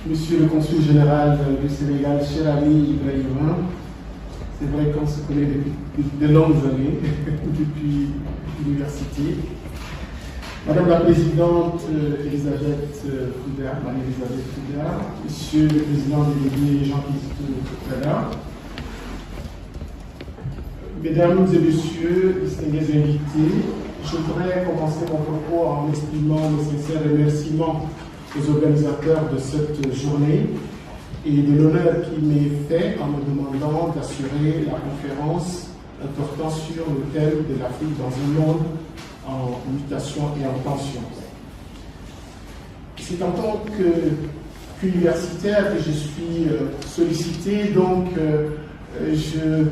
Monsieur le consul général du Sénégal, cher ami Ibrahima, c'est vrai qu'on se connaît depuis de longues années, depuis l'université. Madame la Présidente Elisabeth Fouda, Marie-Elisabeth Fouda, Monsieur le Président délégué Jean-Christophe Fouda, Mesdames et Messieurs, distingués invités, je voudrais commencer mon propos en exprimant mes sincères remerciements aux organisateurs de cette journée et de l'honneur qui m'est fait en me demandant d'assurer la conférence portant sur le thème de l'Afrique dans un monde en mutation et en tension. C'est en tant qu'universitaire que je suis sollicité, donc je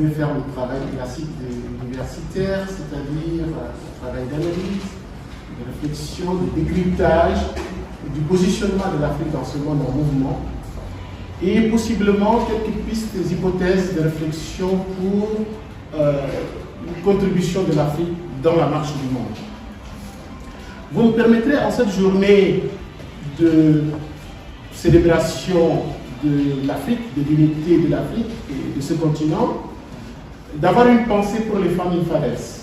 vais faire le travail classique des universitaires, c'est-à-dire le travail d'analyse, de réflexion, de décryptage, du positionnement de l'Afrique dans ce monde en mouvement, et possiblement quelques pistes, des hypothèses de réflexion pour une contribution de l'Afrique dans la marche du monde. Vous me permettrez en cette journée de célébration de l'Afrique, de l'unité de l'Afrique et de ce continent, d'avoir une pensée pour les Founding Fathers,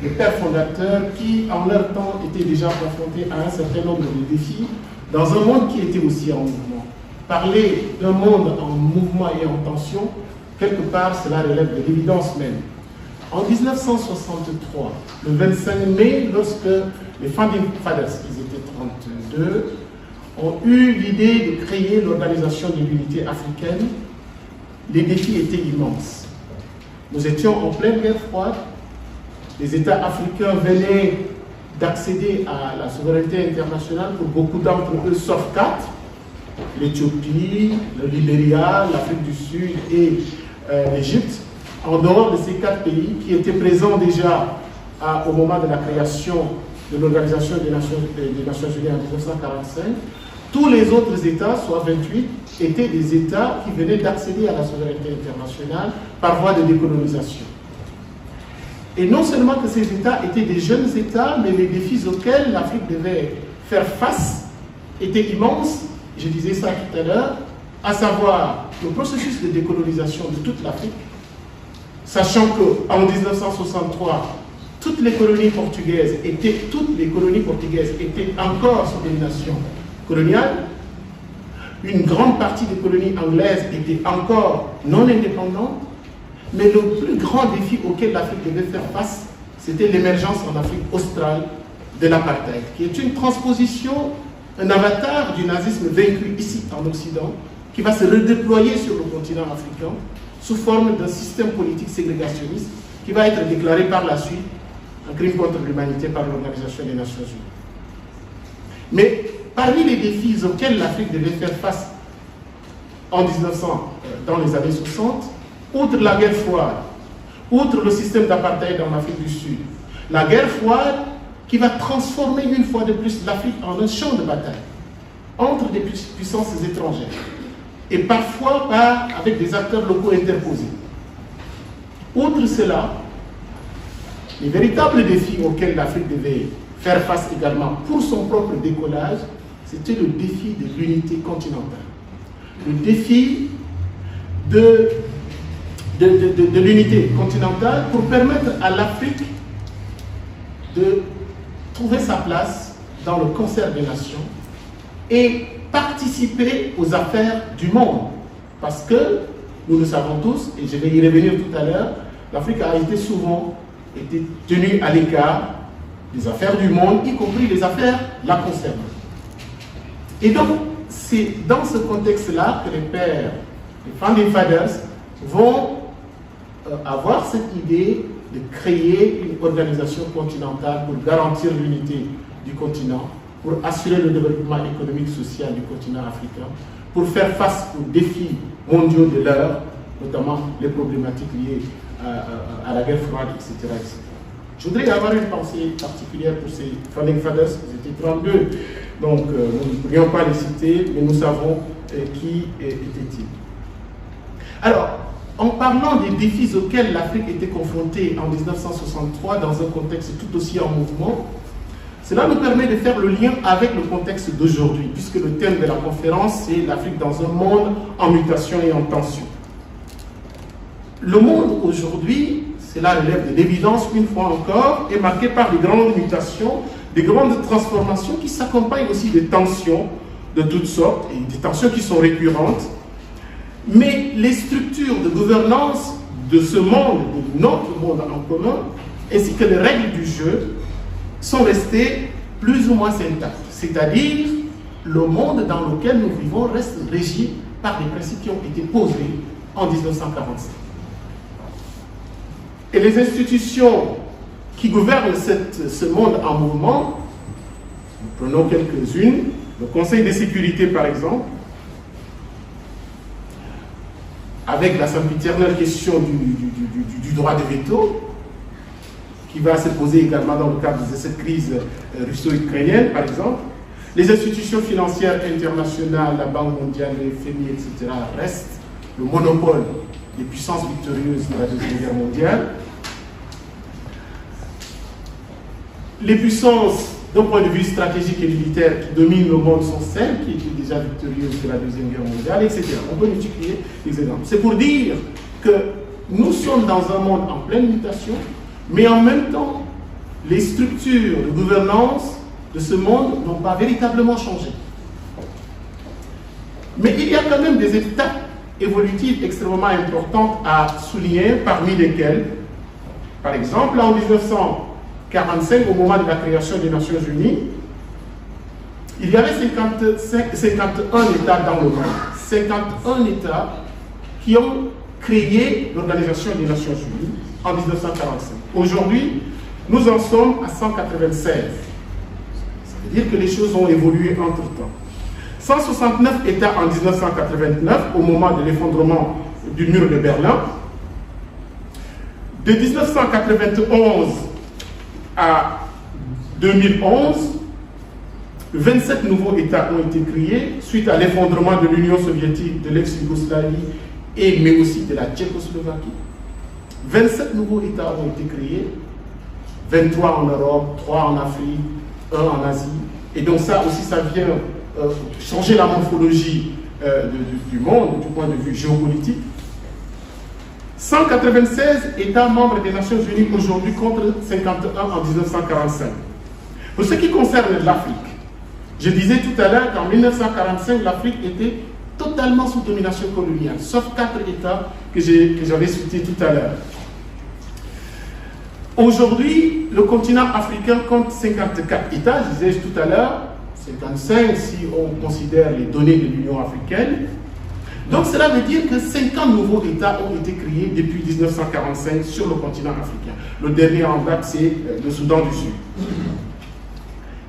les pères fondateurs qui, en leur temps, étaient déjà confrontés à un certain nombre de défis dans un monde qui était aussi en mouvement. Parler d'un monde en mouvement et en tension, quelque part, cela relève de l'évidence même. En 1963, le 25 mai, lorsque les Founding Fathers, ils étaient 32, ont eu l'idée de créer l'Organisation de l'Unité africaine, les défis étaient immenses. Nous étions en pleine guerre froide, les États africains venaient d'accéder à la souveraineté internationale pour beaucoup d'entre eux, sauf 4, l'Éthiopie, le Libéria, l'Afrique du Sud et l'Égypte. En dehors de ces 4 pays qui étaient présents déjà au moment de la création de l'Organisation des Nations Unies en 1945, tous les autres États, soit 28, étaient des États qui venaient d'accéder à la souveraineté internationale par voie de décolonisation. Et non seulement que ces États étaient des jeunes États, mais les défis auxquels l'Afrique devait faire face étaient immenses, je disais ça tout à l'heure, à savoir le processus de décolonisation de toute l'Afrique, sachant qu'en 1963, toutes les colonies portugaises étaient encore sous domination coloniale. Une grande partie des colonies anglaises étaient encore non indépendantes. Mais le plus grand défi auquel l'Afrique devait faire face, c'était l'émergence en Afrique australe de l'apartheid, qui est une transposition, un avatar du nazisme vaincu ici en Occident, qui va se redéployer sur le continent africain sous forme d'un système politique ségrégationniste qui va être déclaré par la suite un crime contre l'humanité par l'Organisation des Nations Unies. Mais parmi les défis auxquels l'Afrique devait faire face en 1900, dans les années 60, outre la guerre froide, outre le système d'apartheid en Afrique du Sud, la guerre froide qui va transformer une fois de plus l'Afrique en un champ de bataille entre des puissances étrangères et parfois avec des acteurs locaux interposés. Outre cela, les véritables défis auxquels l'Afrique devait faire face également pour son propre décollage, c'était le défi de l'unité continentale, le défi de l'unité continentale pour permettre à l'Afrique de trouver sa place dans le concert des nations et participer aux affaires du monde. Parce que, nous le savons tous, et je vais y revenir tout à l'heure, l'Afrique a souvent été tenue à l'écart des affaires du monde, y compris les affaires la concernant. Et donc, c'est dans ce contexte-là que les pères, les Founding Fathers, vont avoir cette idée de créer une organisation continentale pour garantir l'unité du continent, pour assurer le développement économique et social du continent africain, pour faire face aux défis mondiaux de l'heure, notamment les problématiques liées à la guerre froide, etc., etc. Je voudrais avoir une pensée particulière pour ces Founding Fathers, ils étaient 32, donc nous ne pourrions pas les citer, mais nous savons qui étaient-ils. Alors, en parlant des défis auxquels l'Afrique était confrontée en 1963 dans un contexte tout aussi en mouvement, Cela nous permet de faire le lien avec le contexte d'aujourd'hui, puisque le thème de la conférence, c'est l'Afrique dans un monde en mutation et en tension. Le monde aujourd'hui, cela relève de l'évidence qu'une fois encore, est marqué par de grandes mutations, des grandes transformations qui s'accompagnent aussi de tensions de toutes sortes, et des tensions qui sont récurrentes. Mais les structures de gouvernance de ce monde, de notre monde en commun, ainsi que les règles du jeu, sont restées plus ou moins intactes. C'est-à-dire, le monde dans lequel nous vivons reste régi par des principes qui ont été posés en 1945. Et les institutions qui gouvernent ce monde en mouvement, nous prenons quelques-unes, le Conseil de sécurité par exemple, avec la sempiternelle question du droit de veto, qui va se poser également dans le cadre de cette crise russo-ukrainienne, par exemple. Les institutions financières internationales, la Banque mondiale, le FMI, etc., restent le monopole des puissances victorieuses de la Deuxième Guerre mondiale. Les puissances, d'un point de vue stratégique et militaire, qui dominent le monde sont celles qui étaient déjà victorieuses de la Deuxième Guerre mondiale, etc. On peut multiplier les exemples. C'est pour dire que nous sommes dans un monde en pleine mutation, mais en même temps, les structures de gouvernance de ce monde n'ont pas véritablement changé. Mais il y a quand même des étapes évolutives extrêmement importantes à souligner, parmi lesquelles, par exemple, en 1945, au moment de la création des Nations Unies, il y avait 51 États dans le monde, 51 États qui ont créé l'Organisation des Nations Unies en 1945. Aujourd'hui, nous en sommes à 196. Ça veut dire que les choses ont évolué entre-temps. 169 États en 1989, au moment de l'effondrement du mur de Berlin. De 1991 à 2011, 27 nouveaux États ont été créés suite à l'effondrement de l'Union soviétique, de l'ex-Yougoslavie mais aussi de la Tchécoslovaquie. 27 nouveaux États ont été créés, 23 en Europe, 3 en Afrique, 1 en Asie. Et donc ça aussi, ça vient changer la morphologie du monde, du point de vue géopolitique. 196 États membres des Nations Unies aujourd'hui contre 51 en 1945. Pour ce qui concerne l'Afrique, je disais tout à l'heure qu'en 1945, l'Afrique était totalement sous domination coloniale, sauf 4 États que j'avais cités tout à l'heure. Aujourd'hui, le continent africain compte 54 États, je disais tout à l'heure, 55 si on considère les données de l'Union africaine. Donc cela veut dire que 50 nouveaux États ont été créés depuis 1945 sur le continent africain. Le dernier en date, c'est le Soudan du Sud.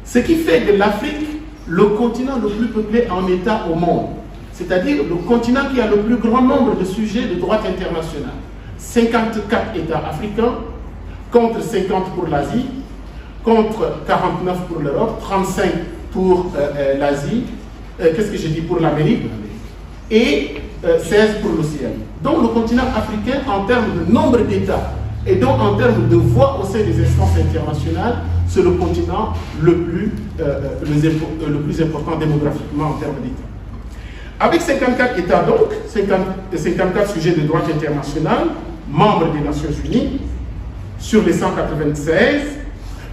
Ce qui fait de l'Afrique le continent le plus peuplé en État au monde. C'est-à-dire le continent qui a le plus grand nombre de sujets de droit international. 54 États africains, contre 50 pour l'Asie, contre 49 pour l'Europe, 35 pour l'Asie, qu'est-ce que j'ai dit pour l'Amérique, et 16 pour l'Océanie. Donc le continent africain, en termes de nombre d'États, et donc en termes de voix au sein des instances internationales, c'est le continent le plus important démographiquement en termes d'États. Avec 54 États donc, 54 sujets de droit international, membres des Nations Unies, sur les 196,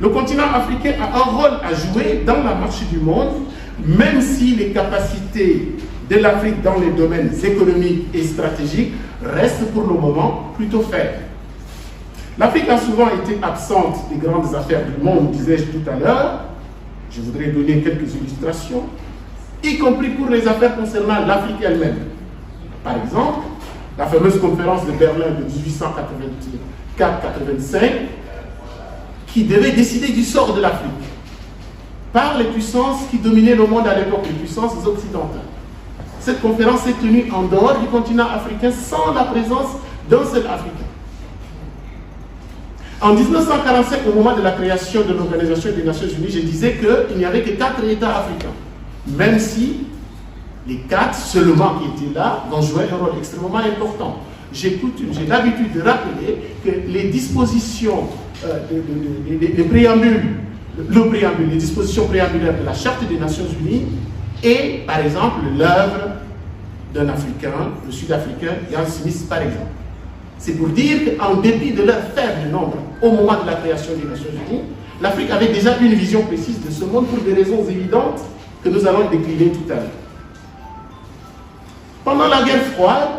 le continent africain a un rôle à jouer dans la marche du monde, même si les capacités de l'Afrique dans les domaines économiques et stratégiques restent pour le moment plutôt faibles. L'Afrique a souvent été absente des grandes affaires du monde, disais-je tout à l'heure. Je voudrais donner quelques illustrations, y compris pour les affaires concernant l'Afrique elle-même. Par exemple, la fameuse conférence de Berlin de 1884-85, qui devait décider du sort de l'Afrique par les puissances qui dominaient le monde à l'époque, les puissances occidentales. Cette conférence s'est tenue en dehors du continent africain sans la présence d'un seul Africain. En 1945, au moment de la création de l'Organisation des Nations Unies, je disais qu'il n'y avait que 4 États africains, même si les 4 seulement qui étaient là vont jouer un rôle extrêmement important. J'ai l'habitude de rappeler que les dispositions, les préambules le préambule, les dispositions préambulaires de la Charte des Nations Unies et, par exemple, l'œuvre d'un Africain, le Sud-Africain, Ian Smith, par exemple. C'est pour dire qu'en dépit de leur faible nombre au moment de la création des Nations Unies, l'Afrique avait déjà une vision précise de ce monde pour des raisons évidentes que nous allons décliner tout à l'heure. Pendant la guerre froide,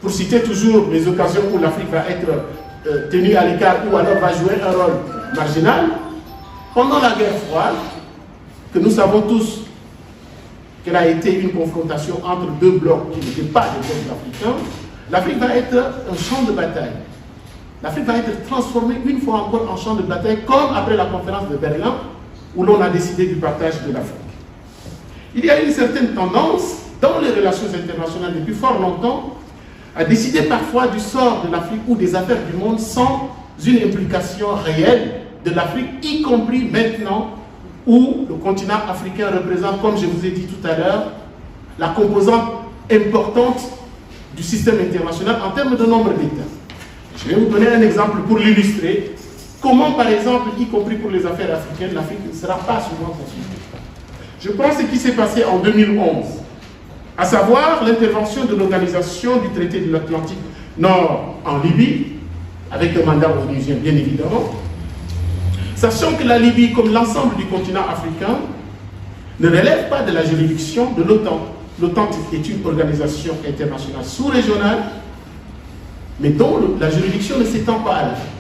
pour citer toujours les occasions où l'Afrique va être tenue à l'écart ou alors va jouer un rôle marginal, pendant la guerre froide, que nous savons tous qu'elle a été une confrontation entre deux blocs qui n'étaient pas des blocs africains, l'Afrique va être un champ de bataille. L'Afrique va être transformée une fois encore en champ de bataille, comme après la conférence de Berlin, où l'on a décidé du partage de l'Afrique. Il y a une certaine tendance dans les relations internationales depuis fort longtemps à décider parfois du sort de l'Afrique ou des affaires du monde sans une implication réelle de l'Afrique, y compris maintenant où le continent africain représente, comme je vous ai dit tout à l'heure, la composante importante du système international en termes de nombre d'États. Je vais vous donner un exemple pour l'illustrer. Comment, par exemple, y compris pour les affaires africaines, l'Afrique ne sera pas souvent consultée. Je pense ce qui s'est passé en 2011, à savoir l'intervention de l'Organisation du traité de l'Atlantique Nord en Libye, avec un mandat onusien, bien évidemment. Sachant que la Libye, comme l'ensemble du continent africain, ne relève pas de la juridiction de l'OTAN. L'OTAN est une organisation internationale sous-régionale, mais dont la juridiction ne s'étend pas à l'Afrique.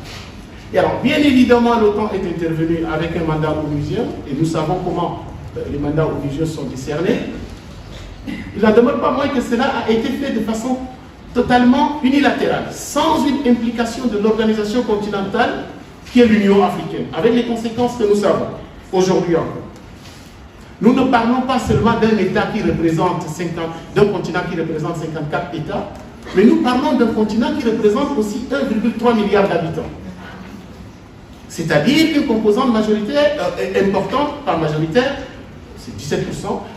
Et alors, bien évidemment, l'OTAN est intervenue avec un mandat onusien, et nous savons comment les mandats onusiens sont décernés. Il n'en demeure pas moins que cela a été fait de façon totalement unilatérale, sans une implication de l'organisation continentale qui est l'Union africaine, avec les conséquences que nous savons aujourd'hui encore. Nous ne parlons pas seulement d'un État qui représente d'un continent qui représente 54 États, mais nous parlons d'un continent qui représente aussi 1,3 milliard d'habitants. C'est-à-dire une composante majoritaire, importante, pas majoritaire, c'est 17%,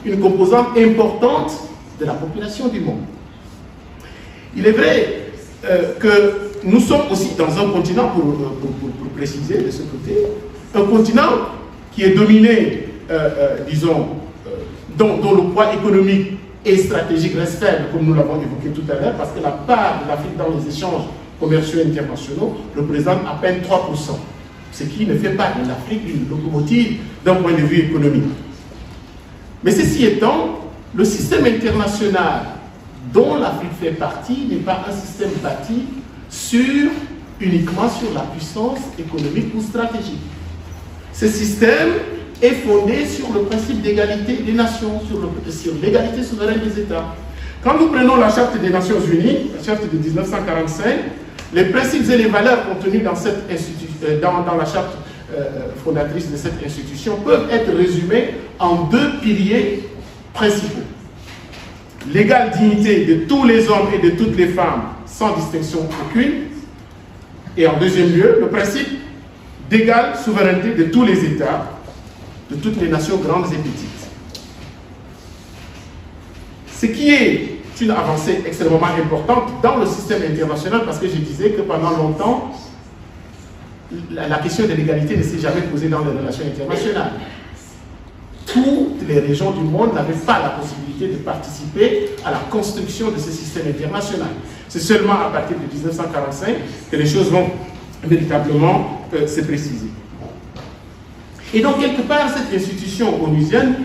une composante importante de la population du monde. Il est vrai que nous sommes aussi dans un continent, pour préciser de ce côté, un continent qui est dominé, disons, dont le poids économique et stratégique reste faible, comme nous l'avons évoqué tout à l'heure, parce que la part de l'Afrique dans les échanges commerciaux internationaux représente à peine 3%, ce qui ne fait pas de l'Afrique une locomotive d'un point de vue économique. Mais ceci étant, le système international dont l'Afrique fait partie n'est pas un système bâti uniquement sur la puissance économique ou stratégique. Ce système est fondé sur le principe d'égalité des nations, sur l'égalité souveraine des États. Quand nous prenons la Charte des Nations Unies, la Charte de 1945, les principes et les valeurs contenus dans, dans la Charte fondatrice de cette institution peuvent être résumés en deux piliers principaux. L'égale dignité de tous les hommes et de toutes les femmes sans distinction aucune. Et en deuxième lieu, le principe d'égale souveraineté de tous les États, de toutes les nations grandes et petites. Ce qui est une avancée extrêmement importante dans le système international, parce que je disais que pendant longtemps, la question de l'égalité ne s'est jamais posée dans les relations internationales. Toutes les régions du monde n'avaient pas la possibilité de participer à la construction de ce système international. C'est seulement à partir de 1945 que les choses vont véritablement se préciser. Et donc, quelque part, cette institution onusienne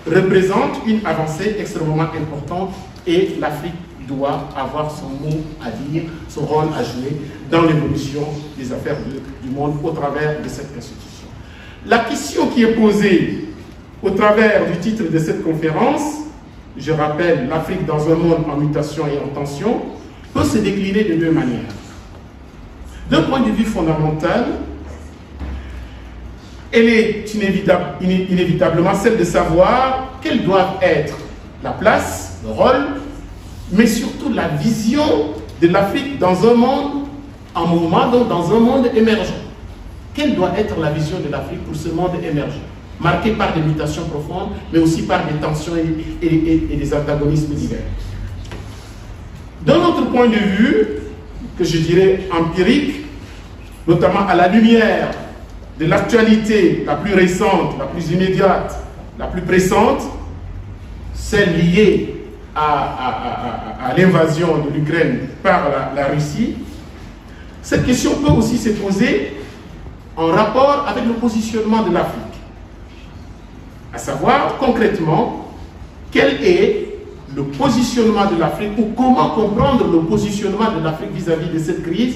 représente une avancée extrêmement importante et l'Afrique doit avoir son mot à dire, son rôle à jouer dans l'évolution des affaires du monde au travers de cette institution. La question qui est posée au travers du titre de cette conférence, je rappelle, l'Afrique dans un monde en mutation et en tension, peut se décliner de deux manières. D'un point de vue fondamental, elle est inévitablement celle de savoir quelle doit être la place, le rôle, mais surtout la vision de l'Afrique dans un monde en mouvement, donc dans un monde émergent. Quelle doit être la vision de l'Afrique pour ce monde émergent, marqué par des mutations profondes, mais aussi par des tensions et des antagonismes divers. D'un autre point de vue, que je dirais empirique, notamment à la lumière de l'actualité la plus récente, la plus immédiate, la plus pressante, celle liée à l'invasion de l'Ukraine par la Russie, cette question peut aussi se poser en rapport avec le positionnement de l'Afrique. À savoir, concrètement, quel est le positionnement de l'Afrique ou comment comprendre le positionnement de l'Afrique vis-à-vis de cette crise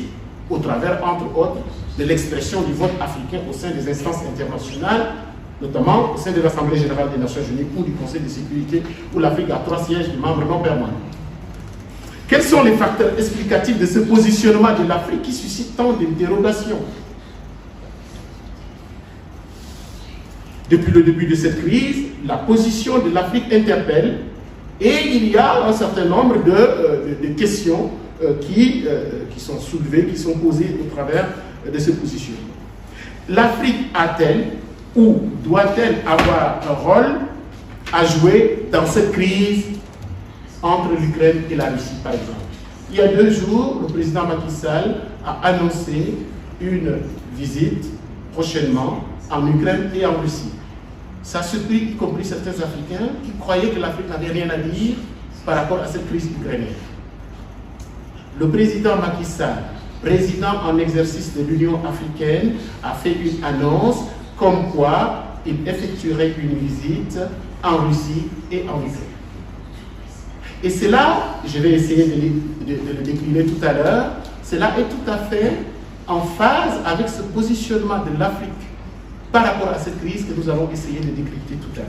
au travers, entre autres, de l'expression du vote africain au sein des instances internationales, notamment au sein de l'Assemblée générale des Nations unies ou du Conseil de sécurité, où l'Afrique a 3 sièges de membres non permanents. Quels sont les facteurs explicatifs de ce positionnement de l'Afrique qui suscite tant d'interrogations? Depuis le début de cette crise, la position de l'Afrique interpelle et il y a un certain nombre de questions qui sont soulevées, qui sont posées au travers de ce positionnement. L'Afrique a-t-elle ou doit-elle avoir un rôle à jouer dans cette crise entre l'Ukraine et la Russie, par exemple? Il y a 2 jours, le président Macky Sall a annoncé une visite prochainement en Ukraine et en Russie. Ça a surpris y compris certains Africains qui croyaient que l'Afrique n'avait rien à dire par rapport à cette crise ukrainienne. Le président Macky Sall, président en exercice de l'Union africaine, a fait une annonce comme quoi il effectuerait une visite en Russie et en Ukraine. Et cela, je vais essayer de le décliner tout à l'heure, cela est tout à fait en phase avec ce positionnement de l'Afrique par rapport à cette crise que nous allons essayer de décrypter tout à l'heure.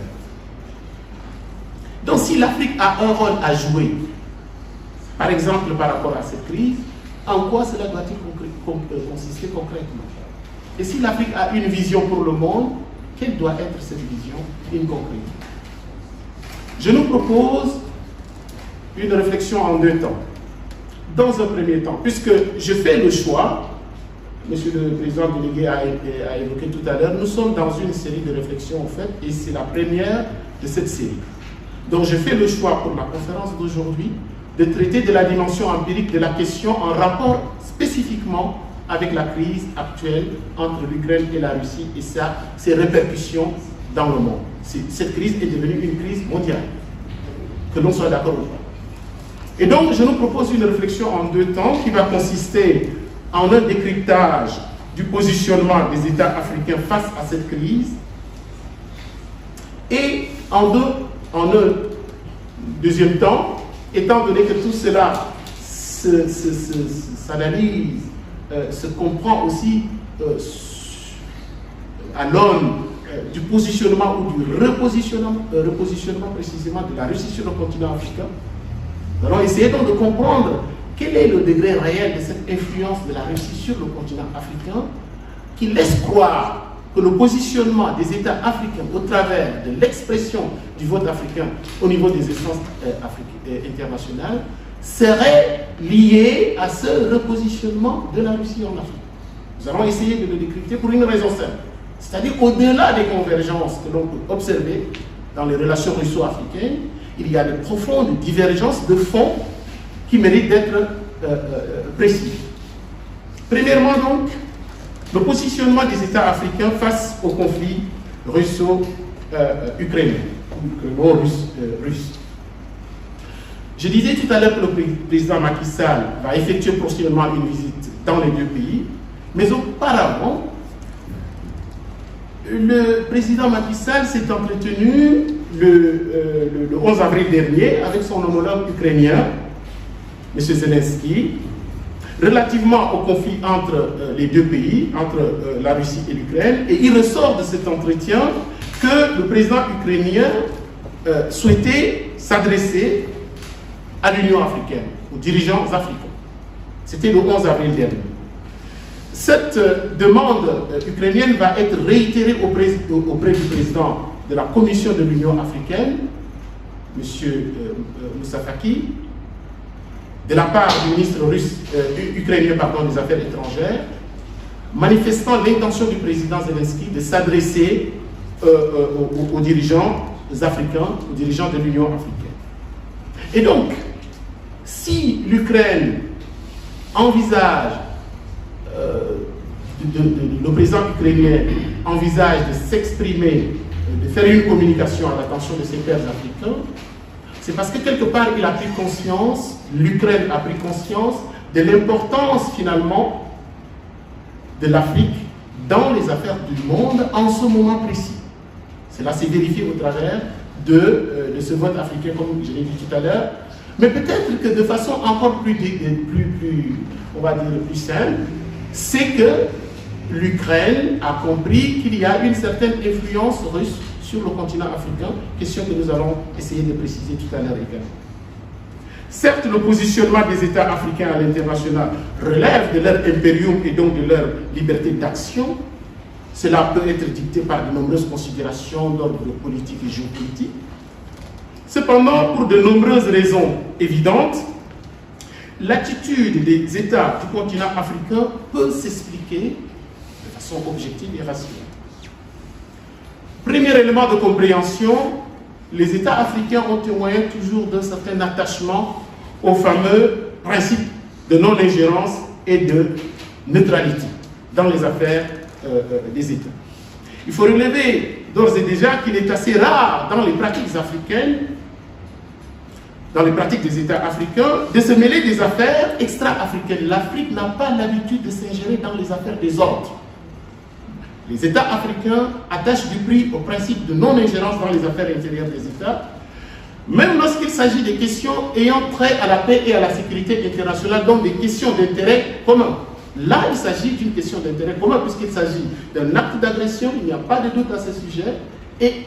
Donc si l'Afrique a un rôle à jouer, par exemple par rapport à cette crise, en quoi cela doit-il consister concrètement? Et si l'Afrique a une vision pour le monde, quelle doit être cette vision in concrète? Je nous propose une réflexion en 2 temps. Dans un premier temps, puisque je fais le choix, Monsieur le Président délégué a évoqué tout à l'heure, nous sommes dans une série de réflexions en fait, et c'est la première de cette série. Donc je fais le choix pour la conférence d'aujourd'hui de traiter de la dimension empirique de la question en rapport spécifiquement avec la crise actuelle entre l'Ukraine et la Russie et ses répercussions dans le monde. Cette crise est devenue une crise mondiale, que l'on soit d'accord ou pas. Et donc je nous propose une réflexion en 2 temps qui va consister en un décryptage du positionnement des États africains face à cette crise et en un deuxième temps, étant donné que tout cela s'analyse, se comprend aussi à l'aune du positionnement ou du repositionnement précisément de la Russie sur le continent africain, nous allons essayer donc de comprendre quel est le degré réel de cette influence de la Russie sur le continent africain qui laisse croire que le positionnement des États africains au travers de l'expression du vote africain au niveau des instances internationales serait lié à ce repositionnement de la Russie en Afrique. Nous allons essayer de le décrypter pour une raison simple. C'est-à-dire qu'au-delà des convergences que l'on peut observer dans les relations russo-africaines, il y a de profondes divergences de fond qui méritent d'être précis. Premièrement donc, le positionnement des États africains face au conflit russo-ukrainien, ou russe. Je disais tout à l'heure que le président Macky Sall va effectuer prochainement une visite dans les 2 pays, mais auparavant, le président Macky Sall s'est entretenu le 11 avril dernier avec son homologue ukrainien, M. Zelensky, relativement au conflit entre les 2 pays, entre la Russie et l'Ukraine, et il ressort de cet entretien que le président ukrainien souhaitait s'adresser à l'Union africaine, aux dirigeants africains. C'était le 11 avril dernier. Cette demande ukrainienne va être réitérée auprès du président de la Commission de l'Union africaine, M. Moussa Faki, de la part du ministre ukrainien des Affaires étrangères, manifestant l'intention du président Zelensky de s'adresser aux dirigeants africains, aux dirigeants de l'Union africaine. Et donc, si l'Ukraine envisage le président ukrainien envisage de s'exprimer, de faire une communication à l'attention de ses pairs africains, c'est parce que quelque part il a pris conscience, l'Ukraine a pris conscience de l'importance finalement de l'Afrique dans les affaires du monde en ce moment précis. Cela s'est vérifié au travers de ce vote africain, comme je l'ai dit tout à l'heure. Mais peut-être que de façon encore plus on va dire, plus simple, c'est que l'Ukraine a compris qu'il y a une certaine influence russe sur le continent africain, question que nous allons essayer de préciser tout à l'heure également. Certes, le positionnement des États africains à l'international relève de leur impérium et donc de leur liberté d'action. Cela peut être dicté par de nombreuses considérations d'ordre politique et géopolitique. Cependant, pour de nombreuses raisons évidentes, l'attitude des États du continent africain peut s'expliquer de façon objective et rationnelle. Premier élément de compréhension, les États africains ont témoigné toujours d'un certain attachement au fameux principe de non-ingérence et de neutralité dans les affaires des États. Il faut relever d'ores et déjà qu'il est assez rare dans les pratiques africaines, dans les pratiques des États africains, de se mêler des affaires extra-africaines. L'Afrique n'a pas l'habitude de s'ingérer dans les affaires des autres. Les États africains attachent du prix au principe de non-ingérence dans les affaires intérieures des États, même lorsqu'il s'agit des questions ayant trait à la paix et à la sécurité internationale, donc des questions d'intérêt commun. Là, il s'agit d'une question d'intérêt commun, puisqu'il s'agit d'un acte d'agression, il n'y a pas de doute à ce sujet, et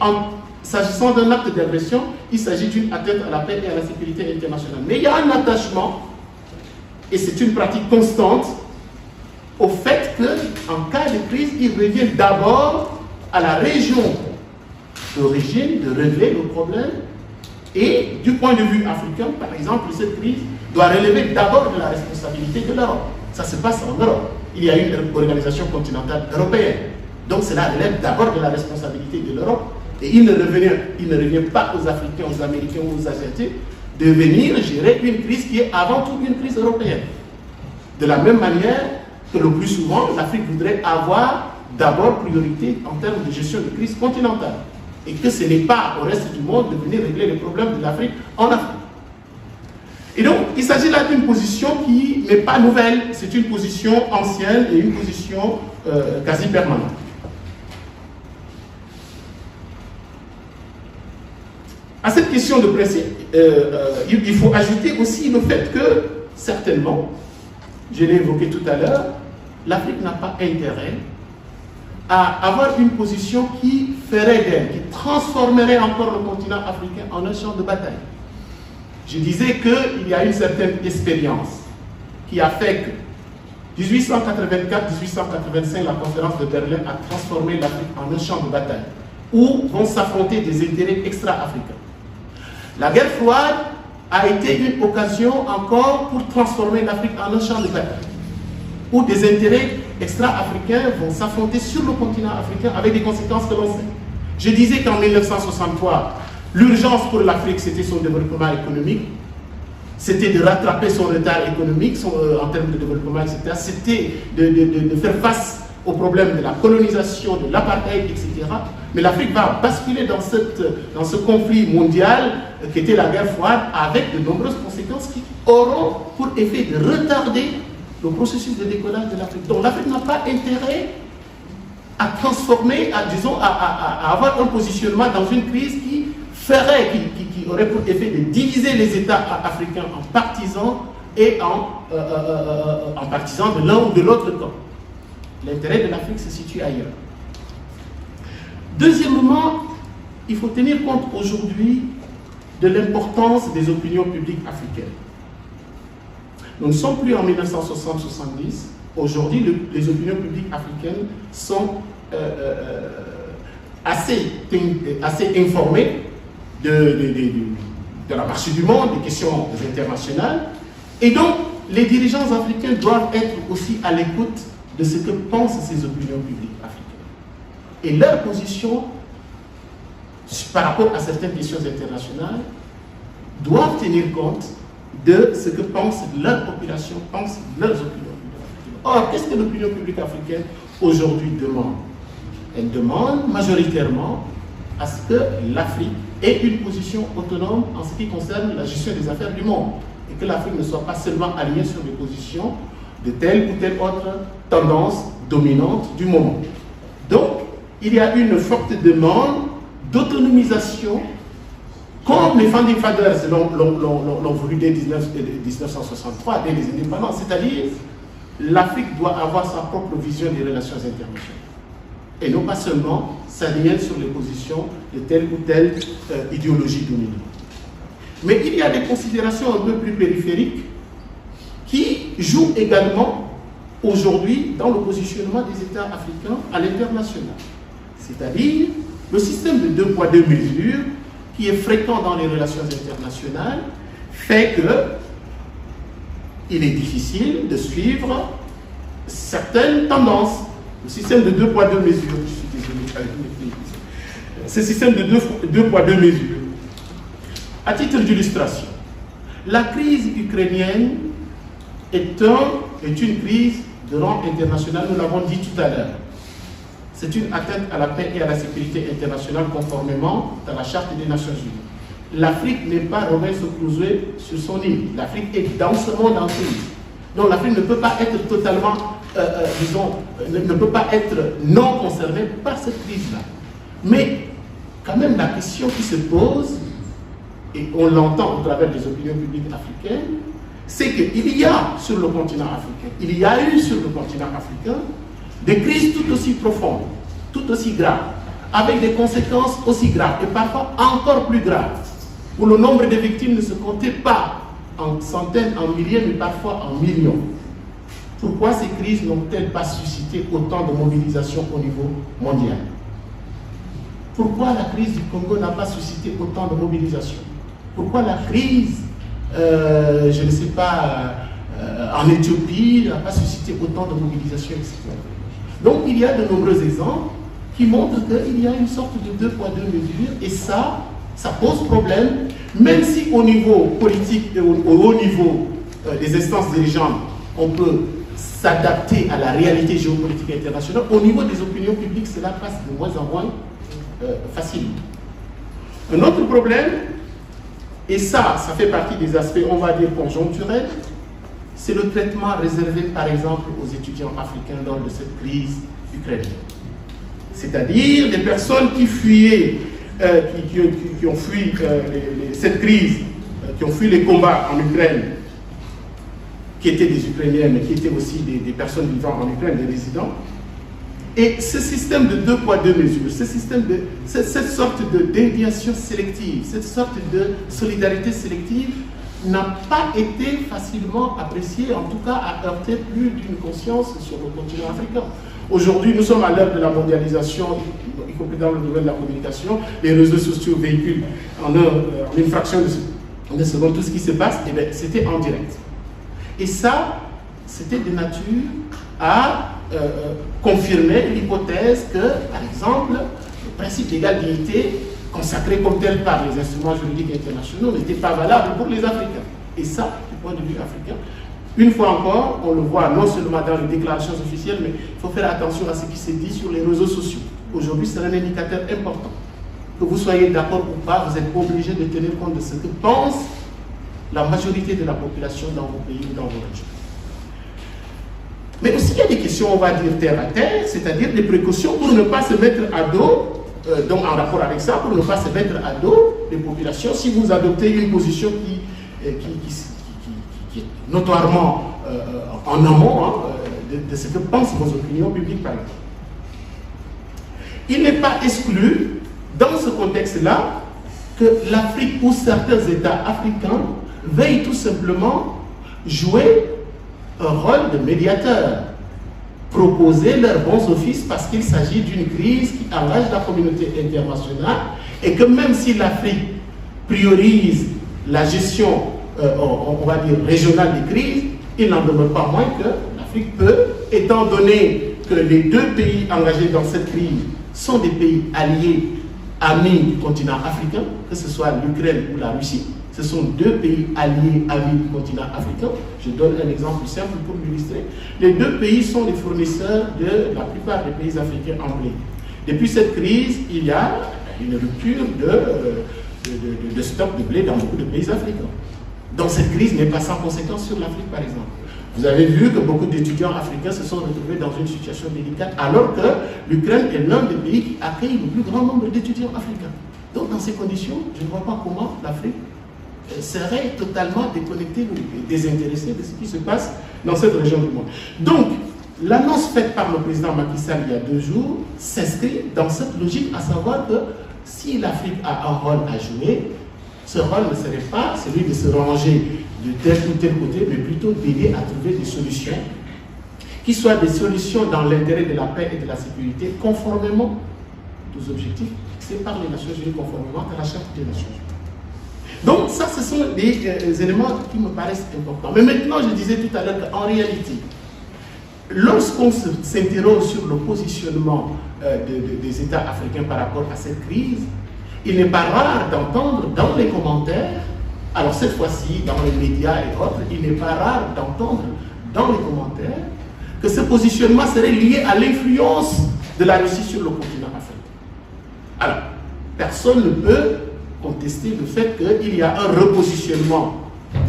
s'agissant d'un acte d'agression, il s'agit d'une atteinte à la paix et à la sécurité internationale. Mais il y a un attachement, et c'est une pratique constante, au fait qu'en cas de crise, il revient d'abord à la région d'origine de régler le problème. Et du point de vue africain, par exemple, cette crise doit relever d'abord de la responsabilité de l'Europe. Ça se passe en Europe. Il y a une organisation continentale européenne. Donc cela relève d'abord de la responsabilité de l'Europe. Et il ne revient pas aux Africains, aux Américains ou aux Asiatiques de venir gérer une crise qui est avant tout une crise européenne. De la même manière que le plus souvent, l'Afrique voudrait avoir d'abord priorité en termes de gestion de crise continentale. Et que ce n'est pas au reste du monde de venir régler les problèmes de l'Afrique en Afrique. Et donc, il s'agit là d'une position qui n'est pas nouvelle, c'est une position ancienne et une position quasi permanente. À cette question de principe, il faut ajouter aussi le fait que, certainement, je l'ai évoqué tout à l'heure, l'Afrique n'a pas intérêt à avoir une position qui ferait d'elle, qui transformerait encore le continent africain en un champ de bataille. Je disais qu'il y a une certaine expérience qui a fait que 1884-1885, la conférence de Berlin a transformé l'Afrique en un champ de bataille où vont s'affronter des intérêts extra-africains. La guerre froide a été une occasion encore pour transformer l'Afrique en un champ de bataille où des intérêts extra-africains vont s'affronter sur le continent africain avec des conséquences que l'on sait. Je disais qu'en 1963, l'urgence pour l'Afrique, c'était son développement économique, c'était de rattraper son retard économique en termes de développement, etc. C'était de faire face aux problèmes de la colonisation, de l'apartheid, etc. Mais l'Afrique va basculer dans ce conflit mondial qui était la guerre froide avec de nombreuses conséquences qui auront pour effet de retarder le processus de décollage de l'Afrique. Donc l'Afrique n'a pas intérêt à transformer, à avoir un positionnement dans une crise qui aurait pour effet de diviser les États africains en partisans et en partisans de l'un ou de l'autre camp. L'intérêt de l'Afrique se situe ailleurs. Deuxièmement, il faut tenir compte aujourd'hui de l'importance des opinions publiques africaines. Nous ne sommes plus en 1960-70. Aujourd'hui, les opinions publiques africaines sont assez informées de la marche du monde, des questions internationales. Et donc, les dirigeants africains doivent être aussi à l'écoute de ce que pensent ces opinions publiques africaines. Et leur position, par rapport à certaines questions internationales, doivent tenir compte de ce que pense leur population, pensent leurs opinions publiques africaines. Or, qu'est-ce que l'opinion publique africaine aujourd'hui demande? Elle demande majoritairement à ce que l'Afrique ait une position autonome en ce qui concerne la gestion des affaires du monde et que l'Afrique ne soit pas seulement alignée sur les positions de telle ou telle autre tendance dominante du moment. Donc, il y a une forte demande d'autonomisation, comme les Founding Fathers l'ont voulu dès 1963, dès les indépendances, c'est-à-dire l'Afrique doit avoir sa propre vision des relations internationales et non pas seulement s'aligner sur les positions de telle ou telle idéologie dominante. Mais il y a des considérations un peu plus périphériques qui jouent également aujourd'hui dans le positionnement des États africains à l'international. C'est-à-dire le système de 2 poids 2 mesures qui est fréquent dans les relations internationales fait que il est difficile de suivre certaines tendances. Le système de 2 poids 2 mesures, je suis désolé avec mes filles. Ce système de 2 poids 2 mesures. À titre d'illustration, la crise ukrainienne est une crise de rang international, nous l'avons dit tout à l'heure. C'est une atteinte à la paix et à la sécurité internationale conformément à la Charte des Nations Unies. L'Afrique n'est pas Robinson Crusoe sur son île. L'Afrique est dans ce monde en crise. Donc l'Afrique ne peut pas être totalement, ne peut pas être non concernée par cette crise-là. Mais quand même la question qui se pose, et on l'entend au travers des opinions publiques africaines, c'est qu'il y a sur le continent africain, il y a eu sur le continent africain des crises tout aussi profondes, tout aussi graves, avec des conséquences aussi graves et parfois encore plus graves, où le nombre de victimes ne se comptait pas en centaines, en milliers, mais parfois en millions. Pourquoi ces crises n'ont-elles pas suscité autant de mobilisation au niveau mondial? Pourquoi la crise du Congo n'a pas suscité autant de mobilisation? Pourquoi la crise, je ne sais pas, en Éthiopie n'a pas suscité autant de mobilisation, etc. Donc il y a de nombreux exemples qui montrent qu'il y a une sorte de 2 poids 2 mesures et ça pose problème, même si au niveau politique et au haut niveau des instances dirigeantes, on peut s'adapter à la réalité géopolitique internationale, au niveau des opinions publiques, cela passe de moins en moins facilement. Un autre problème, et ça fait partie des aspects, on va dire, conjoncturels, c'est le traitement réservé, par exemple, aux étudiants africains lors de cette crise ukrainienne. C'est-à-dire des personnes qui fuyaient, qui ont fui cette crise, qui ont fui les combats en Ukraine, qui étaient des Ukrainiens, mais qui étaient aussi des personnes vivant en Ukraine, des résidents. Et ce système de 2 poids 2 mesures, cette sorte de déviation sélective, cette sorte de solidarité sélective n'a pas été facilement appréciée, en tout cas a heurté plus d'une conscience sur le continent africain. Aujourd'hui, nous sommes à l'ère de la mondialisation, y compris dans le domaine de la communication. Les réseaux sociaux véhiculent en une fraction de seconde tout ce qui se passe, et bien c'était en direct. Et ça, c'était de nature à confirmer l'hypothèse que, par exemple, le principe d'égalité consacré comme tel par les instruments juridiques internationaux n'était pas valable pour les Africains. Et ça, du point de vue africain, une fois encore, on le voit non seulement dans les déclarations officielles, mais il faut faire attention à ce qui se dit sur les réseaux sociaux. Aujourd'hui, c'est un indicateur important. Que vous soyez d'accord ou pas, vous êtes obligé de tenir compte de ce que pense la majorité de la population dans vos pays ou dans vos régions. Mais aussi, il y a des questions, on va dire, terre à terre, c'est-à-dire des précautions pour ne pas se mettre à dos, donc en rapport avec ça, pour ne pas se mettre à dos des populations, si vous adoptez une position qui est notoirement en amont de ce que pensent vos opinions publiques, par exemple. Il n'est pas exclu, dans ce contexte-là, que l'Afrique ou certains États africains veuillent tout simplement jouer un rôle de médiateur, proposer leurs bons offices parce qu'il s'agit d'une crise qui engage la communauté internationale et que même si l'Afrique priorise la gestion, on va dire, régionale des crises, il n'en demeure pas moins que l'Afrique peut, étant donné que les 2 pays engagés dans cette crise sont des pays alliés, amis du continent africain, que ce soit l'Ukraine ou la Russie, Ce sont deux pays alliés, amis du continent africain. Je donne un exemple simple pour l'illustrer. Les deux pays sont les fournisseurs de la plupart des pays africains en blé. Depuis cette crise, il y a une rupture de stock de blé dans beaucoup de pays africains. Donc cette crise n'est pas sans conséquence sur l'Afrique, par exemple. Vous avez vu que beaucoup d'étudiants africains se sont retrouvés dans une situation délicate, alors que l'Ukraine est l'un des pays qui accueille le plus grand nombre d'étudiants africains. Donc dans ces conditions, je ne vois pas comment l'Afrique serait totalement déconnectée ou désintéressée de ce qui se passe dans cette région du monde. Donc, l'annonce faite par le président Macky Sall il y a 2 jours s'inscrit dans cette logique, à savoir que si l'Afrique a un rôle à jouer, ce rôle ne serait pas celui de se ranger de tel ou tel côté, mais plutôt d'aider à trouver des solutions qui soient des solutions dans l'intérêt de la paix et de la sécurité, conformément aux objectifs fixés par les Nations Unies, conformément à la Charte des Nations Unies. Donc ça, ce sont des éléments qui me paraissent importants. Mais maintenant, je disais tout à l'heure qu'en réalité, lorsqu'on s'interroge sur le positionnement des États africains par rapport à cette crise, il n'est pas rare d'entendre dans les commentaires, alors cette fois-ci dans les médias et autres, il n'est pas rare d'entendre dans les commentaires que ce positionnement serait lié à l'influence de la Russie sur le continent africain. Alors, personne ne peut contester le fait qu'il y a un repositionnement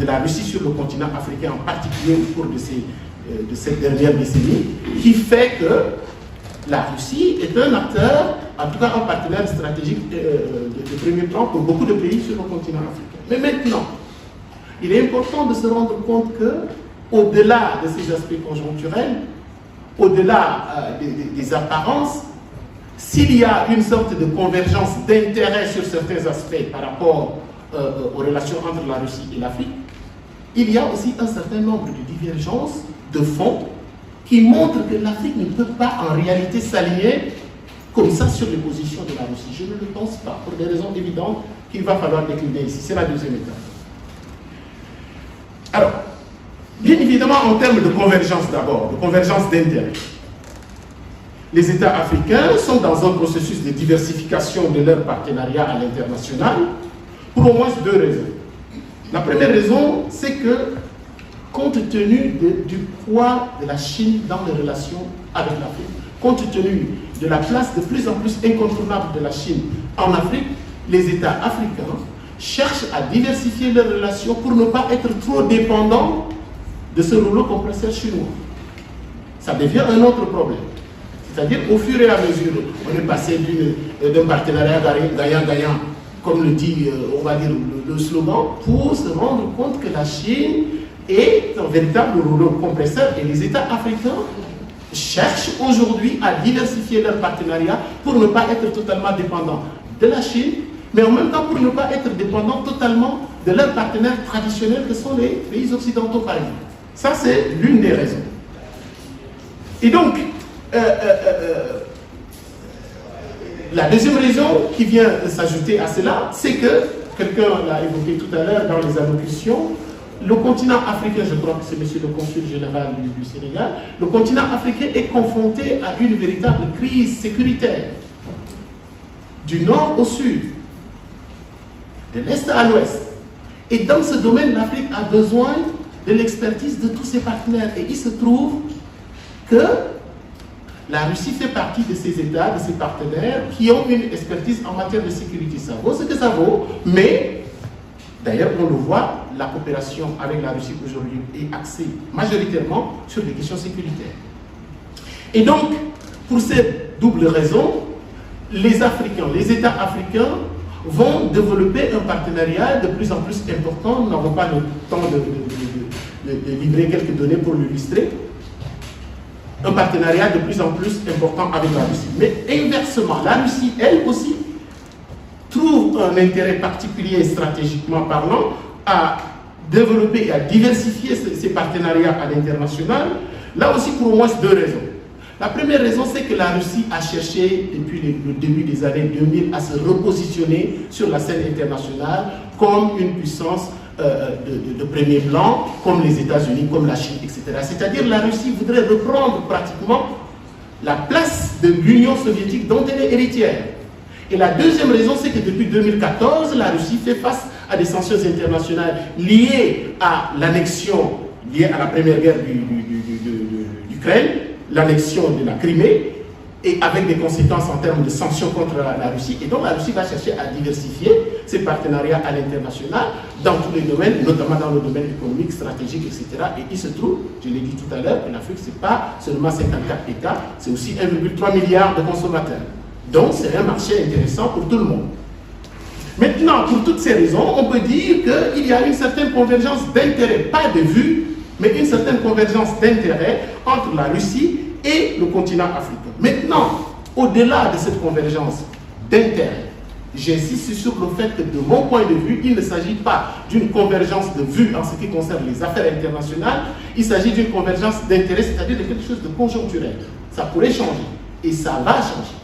de la Russie sur le continent africain, en particulier au cours de cette dernière décennie, qui fait que la Russie est un acteur, en tout cas un partenaire stratégique de premier plan pour beaucoup de pays sur le continent africain. Mais maintenant, il est important de se rendre compte que, au-delà de ces aspects conjoncturels, au-delà des apparences, s'il y a une sorte de convergence d'intérêts sur certains aspects par rapport aux relations entre la Russie et l'Afrique, il y a aussi un certain nombre de divergences de fond qui montrent que l'Afrique ne peut pas en réalité s'aligner comme ça sur les positions de la Russie. Je ne le pense pas, pour des raisons évidentes qu'il va falloir décliner ici. C'est la deuxième étape. Alors, bien évidemment, en termes de convergence d'abord, de convergence d'intérêts, les États africains sont dans un processus de diversification de leur partenariat à l'international pour au moins 2 raisons. La première raison, c'est que, compte tenu du poids de la Chine dans les relations avec l'Afrique, compte tenu de la place de plus en plus incontournable de la Chine en Afrique, les États africains cherchent à diversifier leurs relations pour ne pas être trop dépendants de ce rouleau compresseur chinois. Ça devient un autre problème. C'est-à-dire, au fur et à mesure, on est passé d'un partenariat gagnant-gagnant, comme le dit, on va dire, le slogan, pour se rendre compte que la Chine est un véritable rouleau compresseur et les États africains cherchent aujourd'hui à diversifier leur partenariat pour ne pas être totalement dépendants de la Chine, mais en même temps pour ne pas être dépendants totalement de leurs partenaires traditionnels que sont les pays occidentaux, par exemple. Ça, c'est l'une des raisons. Et donc, la deuxième raison qui vient s'ajouter à cela, c'est que, quelqu'un l'a évoqué tout à l'heure dans les allocutions, le continent africain, je crois que c'est monsieur le consul général du Sénégal, le continent africain est confronté à une véritable crise sécuritaire, du nord au sud, de l'est à l'ouest. Et dans ce domaine, l'Afrique a besoin de l'expertise de tous ses partenaires. Et il se trouve que la Russie fait partie de ces États, de ces partenaires qui ont une expertise en matière de sécurité. Ça vaut ce que ça vaut, mais d'ailleurs, on le voit, la coopération avec la Russie aujourd'hui est axée majoritairement sur des questions sécuritaires. Et donc, pour cette double raison, les Africains, les États africains vont développer un partenariat de plus en plus important. Nous n'avons pas le temps de livrer quelques données pour l'illustrer. Un partenariat de plus en plus important avec la Russie. Mais inversement, la Russie, elle aussi, trouve un intérêt particulier, stratégiquement parlant, à développer et à diversifier ses partenariats à l'international, là aussi pour au moins 2 raisons. La première raison, c'est que la Russie a cherché, depuis le début des années 2000, à se repositionner sur la scène internationale comme une puissance de premier plan, comme les États-Unis, comme la Chine, etc. C'est-à-dire la Russie voudrait reprendre pratiquement la place de l'Union soviétique dont elle est héritière. Et la deuxième raison, c'est que depuis 2014, la Russie fait face à des sanctions internationales liées à l'annexion, liées à la première guerre d'Ukraine, l'annexion de la Crimée, et avec des conséquences en termes de sanctions contre la Russie. Et donc la Russie va chercher à diversifier ses partenariats à l'international dans tous les domaines, notamment dans le domaine économique, stratégique, etc. Et il se trouve, je l'ai dit tout à l'heure, que l'Afrique, ce n'est pas seulement 54 États, c'est aussi 1,3 milliard de consommateurs. Donc c'est un marché intéressant pour tout le monde. Maintenant, pour toutes ces raisons, on peut dire qu'il y a une certaine convergence d'intérêts, pas de vues, mais une certaine convergence d'intérêts entre la Russie et le continent africain. Maintenant, au-delà de cette convergence d'intérêts, j'insiste sur le fait que de mon point de vue, il ne s'agit pas d'une convergence de vues en ce qui concerne les affaires internationales, il s'agit d'une convergence d'intérêts, c'est-à-dire de quelque chose de conjoncturel. Ça pourrait changer, et ça va changer.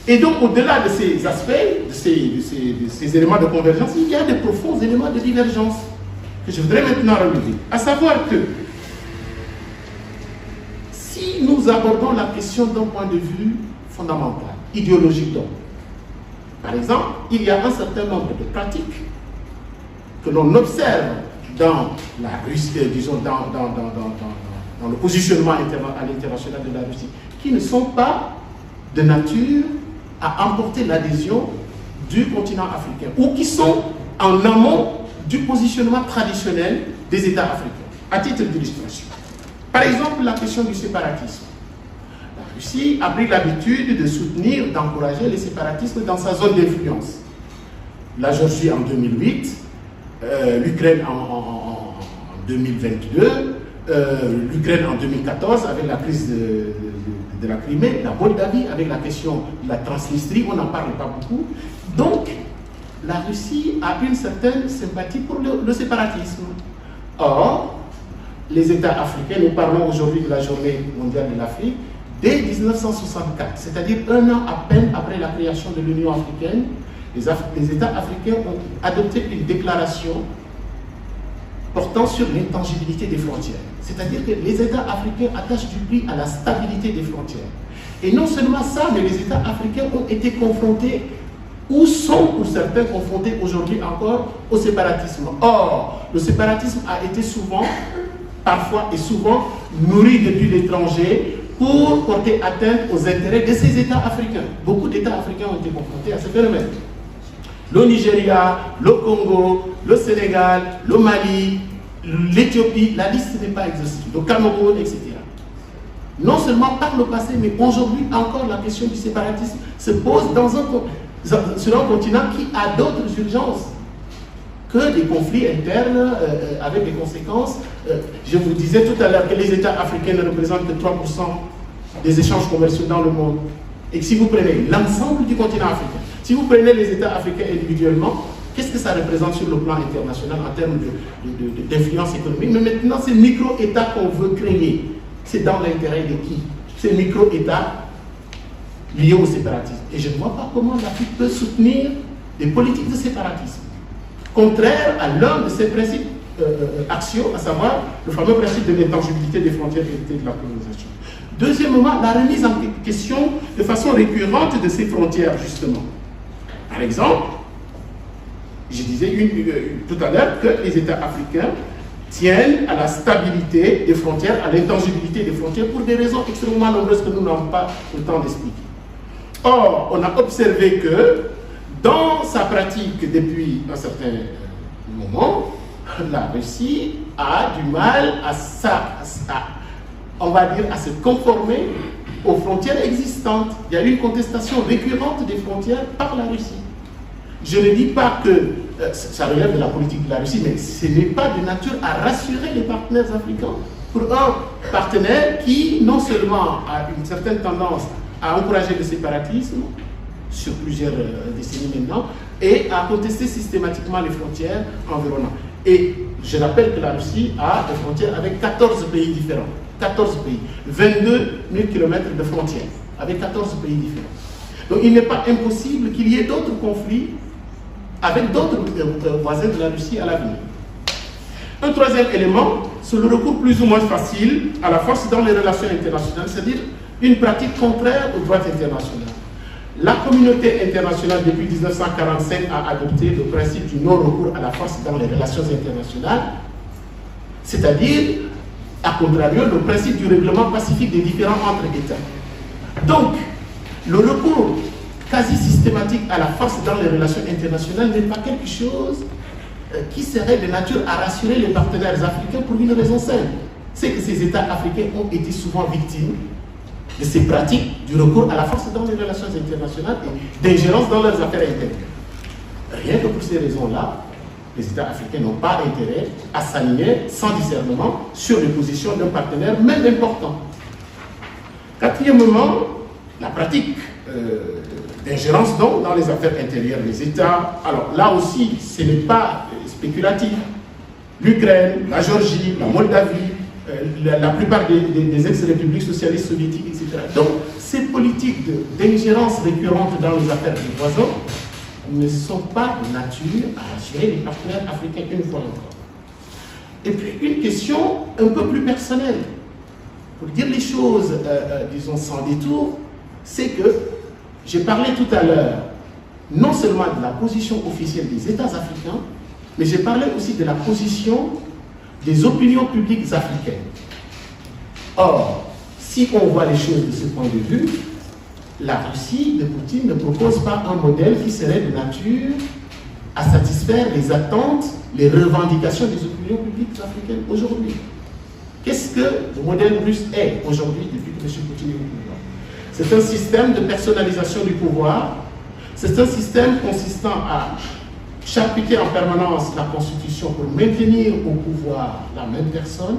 Et donc, au-delà de ces aspects, de ces éléments de convergence, il y a de profonds éléments de divergence que je voudrais maintenant relever. À savoir que si nous abordons la question d'un point de vue fondamental, idéologique donc, par exemple, il y a un certain nombre de pratiques que l'on observe dans la Russie, disons dans le positionnement à l'international de la Russie, qui ne sont pas de nature à emporter l'adhésion du continent africain, ou qui sont en amont du positionnement traditionnel des États africains, à titre d'illustration. Par exemple, la question du séparatisme. La Russie a pris l'habitude de soutenir, d'encourager le séparatisme dans sa zone d'influence. La Géorgie en 2008, l'Ukraine en 2022, l'Ukraine en 2014 avec la crise de la Crimée, la Moldavie avec la question de la Transnistrie, on n'en parle pas beaucoup. Donc, la Russie a une certaine sympathie pour le séparatisme. Or, les États africains, nous parlons aujourd'hui de la Journée mondiale de l'Afrique, dès 1964, c'est-à-dire un an à peine après la création de l'Union africaine, les États africains ont adopté une déclaration portant sur l'intangibilité des frontières. C'est-à-dire que les États africains attachent du prix à la stabilité des frontières. Et non seulement ça, mais les États africains ont été confrontés, ou sont pour certains confrontés aujourd'hui encore, au séparatisme. Or, le séparatisme a été souvent, parfois et souvent, nourri depuis l'étranger pour porter atteinte aux intérêts de ces États africains. Beaucoup d'États africains ont été confrontés à ce phénomène. Le Nigeria, le Congo, le Sénégal, le Mali, l'Éthiopie, la liste n'est pas exhaustive, le Cameroun, etc. Non seulement par le passé, mais aujourd'hui encore la question du séparatisme se pose sur un continent qui a d'autres urgences que des conflits internes avec des conséquences. Je vous disais tout à l'heure que les États africains ne représentent que 3% des échanges commerciaux dans le monde. Et que si vous prenez l'ensemble du continent africain, si vous prenez les États africains individuellement, qu'est-ce que ça représente sur le plan international en termes d'influence économique? Mais maintenant, ces micro-États qu'on veut créer, c'est dans l'intérêt de qui? Ces micro-États liés au séparatisme. Et je ne vois pas comment l'Afrique peut soutenir des politiques de séparatisme, contraire à l'un de ses principes axiaux, à savoir le fameux principe de l'intangibilité des frontières héritées de la colonisation. Deuxièmement, la remise en question de façon récurrente de ces frontières, justement. Par exemple, je disais tout à l'heure que les États africains tiennent à la stabilité des frontières, à l'intangibilité des frontières pour des raisons extrêmement nombreuses que nous n'avons pas le temps d'expliquer. Or, on a observé que dans sa pratique depuis un certain moment, la Russie a du mal on va dire, à se conformer aux frontières existantes. Il y a eu une contestation récurrente des frontières par la Russie. Je ne dis pas que ça relève de la politique de la Russie, mais ce n'est pas de nature à rassurer les partenaires africains. Pour un partenaire qui, non seulement a une certaine tendance à encourager le séparatisme, sur plusieurs décennies maintenant, et à contester systématiquement les frontières environnantes. Et je rappelle que la Russie a des frontières avec 14 pays différents. 14 pays, 22 000 km de frontières, avec 14 pays différents. Donc il n'est pas impossible qu'il y ait d'autres conflits avec d'autres voisins de la Russie à l'avenir. Un troisième élément, c'est le recours plus ou moins facile à la force dans les relations internationales, c'est-à-dire une pratique contraire au droit international. la communauté internationale depuis 1945 a adopté le principe du non-recours à la force dans les relations internationales, c'est-à-dire, à contrario, le principe du règlement pacifique des différends entre États. Donc, le recours quasi systématique à la force dans les relations internationales n'est pas quelque chose qui serait de nature à rassurer les partenaires africains pour une raison simple. C'est que ces États africains ont été souvent victimes de ces pratiques du recours à la force dans les relations internationales et d'ingérence dans leurs affaires intérieures. Rien que pour ces raisons-là, les États africains n'ont pas intérêt à s'aligner sans discernement sur les positions d'un partenaire, même important. Quatrièmement, la pratique d'ingérence donc dans les affaires intérieures des États. Alors là aussi, ce n'est pas spéculatif. L'Ukraine, la Géorgie, la Moldavie, la plupart des ex-républiques socialistes soviétiques, etc. Donc, ces politiques d'ingérence récurrente dans les affaires des voisins ne sont pas de nature à rassurer les partenaires africains une fois encore. Et puis, une question un peu plus personnelle. Pour dire les choses, disons, sans détour, c'est que j'ai parlé tout à l'heure non seulement de la position officielle des États africains, mais j'ai parlé aussi de la position des opinions publiques africaines. Or, si on voit les choses de ce point de vue, la Russie de Poutine ne propose pas un modèle qui serait de nature à satisfaire les attentes, les revendications des opinions publiques africaines aujourd'hui. Qu'est-ce que le modèle russe est aujourd'hui depuis que M. Poutine est au pouvoir? C'est un système de personnalisation du pouvoir, c'est un système consistant à charcuter en permanence la Constitution pour maintenir au pouvoir la même personne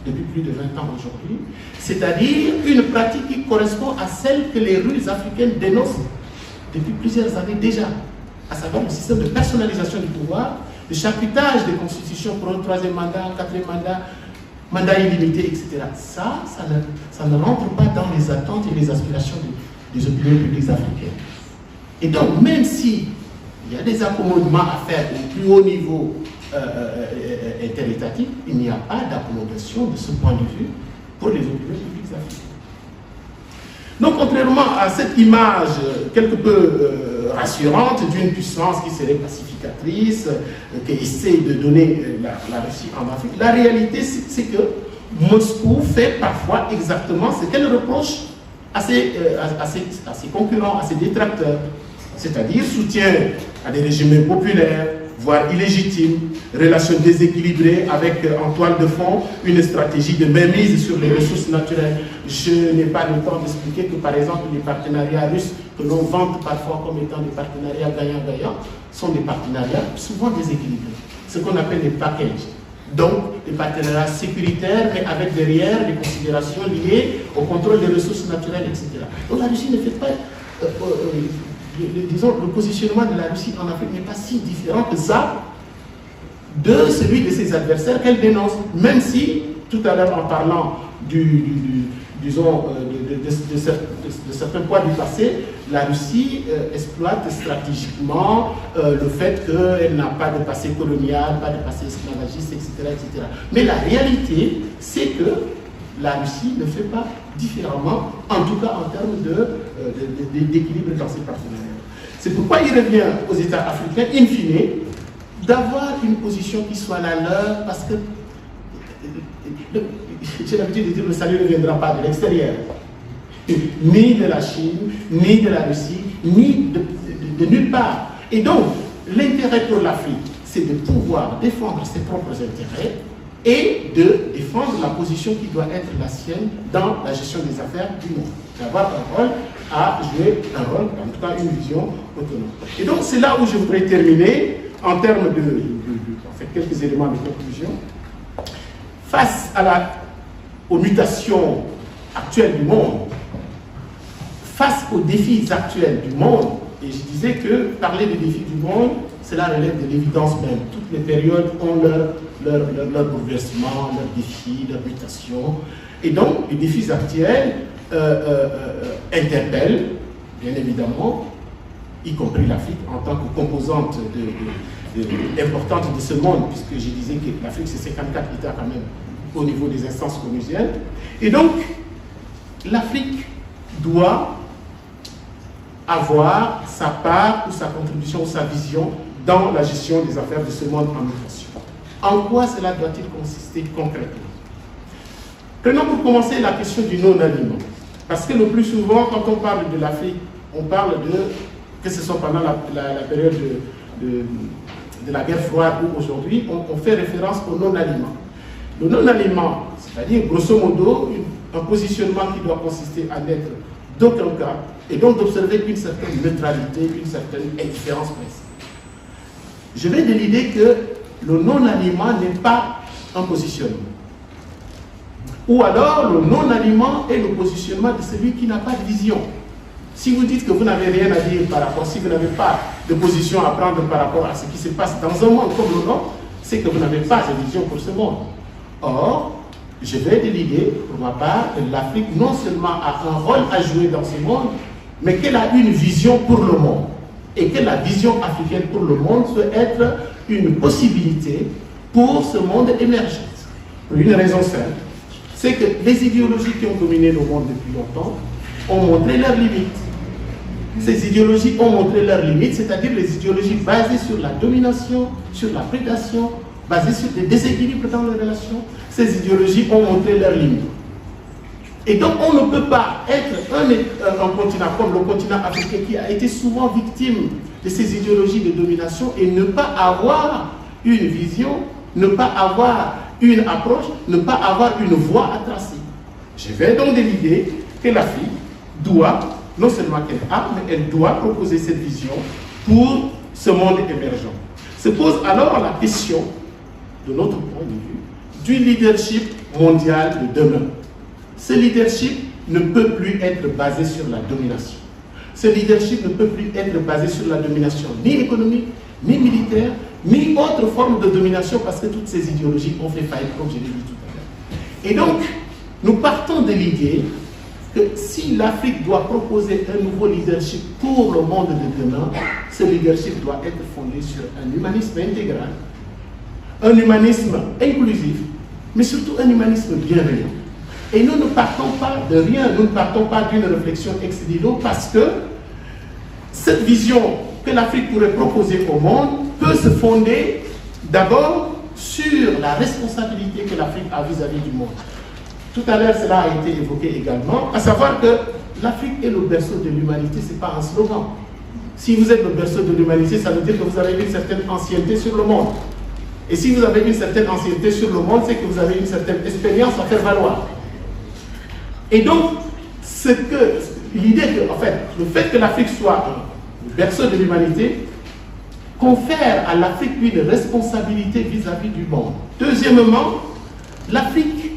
depuis plus de 20 ans aujourd'hui, c'est-à-dire une pratique qui correspond à celle que les Russes africaines dénoncent depuis plusieurs années déjà, à savoir le système de personnalisation du pouvoir, le charcutage des constitutions pour un troisième mandat, un quatrième mandat, mandat illimité, etc. Ça ne rentre pas dans les attentes et les aspirations des opinions publiques africaines. Et donc, même si il y a des accommodements à faire au plus haut niveau interétatique, il n'y a pas d'accommodation de ce point de vue pour les opinions publiques africaines. Donc, contrairement à cette image quelque peu rassurante d'une puissance qui serait pacificatrice, qui essaie de donner la Russie en Afrique, la réalité, c'est que Moscou fait parfois exactement ce qu'elle reproche à ses concurrents, à ses détracteurs, c'est-à-dire soutien à des régimes populaires, voire illégitimes, relations déséquilibrées avec en toile de fond une stratégie de mainmise sur les ressources naturelles. Je n'ai pas le temps d'expliquer que, par exemple, les partenariats russes que l'on vante parfois comme étant des partenariats gagnant-gagnant sont des partenariats souvent déséquilibrés, ce qu'on appelle des packages. Donc, des partenariats sécuritaires, mais avec derrière des considérations liées au contrôle des ressources naturelles, etc. Donc, la Russie ne fait pas... disons, le positionnement de la Russie en Afrique n'est pas si différent que ça de celui de ses adversaires qu'elle dénonce, même si, tout à l'heure en parlant de certains poids du passé, la Russie exploite stratégiquement le fait qu'elle n'a pas de passé colonial, pas de passé esclavagiste, etc., etc. Mais la réalité, c'est que la Russie ne fait pas différemment, en tout cas en termes d'équilibre dans ses partenariats. C'est pourquoi il revient aux États africains, in fine, d'avoir une position qui soit la leur, parce que j'ai l'habitude de dire que le salut ne viendra pas de l'extérieur, ni de la Chine, ni de la Russie, ni de nulle part. Et donc, l'intérêt pour l'Afrique, c'est de pouvoir défendre ses propres intérêts et de défendre la position qui doit être la sienne dans la gestion des affaires du monde. D'avoir un rôle à jouer, un rôle, en tout cas une vision autonome. Et donc c'est là où je voudrais terminer en termes en fait, quelques éléments de conclusion. Face aux mutations actuelles du monde, face aux défis actuels du monde, et je disais que parler des défis du monde, cela relève de l'évidence même. Toutes les périodes ont leur bouleversement, leurs défis, leurs mutations. Et donc, les défis actuels interpellent, bien évidemment, y compris l'Afrique en tant que composante importante de ce monde, puisque je disais que l'Afrique, c'est 54 États quand même au niveau des instances onusiennes. Et donc, l'Afrique doit avoir sa part ou sa contribution ou sa vision dans la gestion des affaires de ce monde en mutation. En quoi cela doit-il consister concrètement? Prenons pour commencer la question du non-aliment. Parce que le plus souvent, quand on parle de l'Afrique, on parle de, que ce soit pendant la période de la guerre froide ou aujourd'hui, on fait référence au non-aliment. Le non-aliment, c'est-à-dire grosso modo, un positionnement qui doit consister à n'être d'aucun cas, et donc d'observer une certaine neutralité, une certaine indifférence principale. Je vais de l'idée que le non-aliment n'est pas un positionnement. Ou alors, le non-aliment est le positionnement de celui qui n'a pas de vision. Si vous dites que vous n'avez rien à dire par rapport, si vous n'avez pas de position à prendre par rapport à ce qui se passe dans un monde comme le nôtre, c'est que vous n'avez pas de vision pour ce monde. Or, je vais de l'idée, pour ma part, que l'Afrique non seulement a un rôle à jouer dans ce monde, mais qu'elle a une vision pour le monde. Et que la vision africaine pour le monde peut être une possibilité pour ce monde émergent. Pour une raison simple, c'est que les idéologies qui ont dominé le monde depuis longtemps ont montré leurs limites. Ces idéologies ont montré leurs limites, c'est-à-dire les idéologies basées sur la domination, sur la prédation, basées sur des déséquilibres dans les relations. Ces idéologies ont montré leurs limites. Et donc on ne peut pas être un continent comme le continent africain qui a été souvent victime de ces idéologies de domination et ne pas avoir une vision, ne pas avoir une approche, ne pas avoir une voie à tracer. Je vais donc de l'idée que l'Afrique doit, non seulement qu'elle a, mais elle doit proposer cette vision pour ce monde émergent. Se pose alors la question, de notre point de vue, du leadership mondial de demain. Ce leadership ne peut plus être basé sur la domination. Ce leadership ne peut plus être basé sur la domination ni économique, ni militaire, ni autre forme de domination parce que toutes ces idéologies ont fait faillite, comme je l'ai dit tout à l'heure. Et donc, nous partons de l'idée que si l'Afrique doit proposer un nouveau leadership pour le monde de demain, ce leadership doit être fondé sur un humanisme intégral, un humanisme inclusif, mais surtout un humanisme bienveillant. Et nous ne partons pas de rien, nous ne partons pas d'une réflexion ex nihilo parce que cette vision que l'Afrique pourrait proposer au monde peut se fonder d'abord sur la responsabilité que l'Afrique a vis-à-vis du monde. Tout à l'heure, cela a été évoqué également, à savoir que l'Afrique est le berceau de l'humanité, ce n'est pas un slogan. Si vous êtes le berceau de l'humanité, ça veut dire que vous avez une certaine ancienneté sur le monde. Et si vous avez une certaine ancienneté sur le monde, c'est que vous avez une certaine expérience à faire valoir. Et donc, l'idée que, en fait, le fait que l'Afrique soit le berceau de l'humanité confère à l'Afrique une responsabilité vis-à-vis du monde. Deuxièmement, l'Afrique,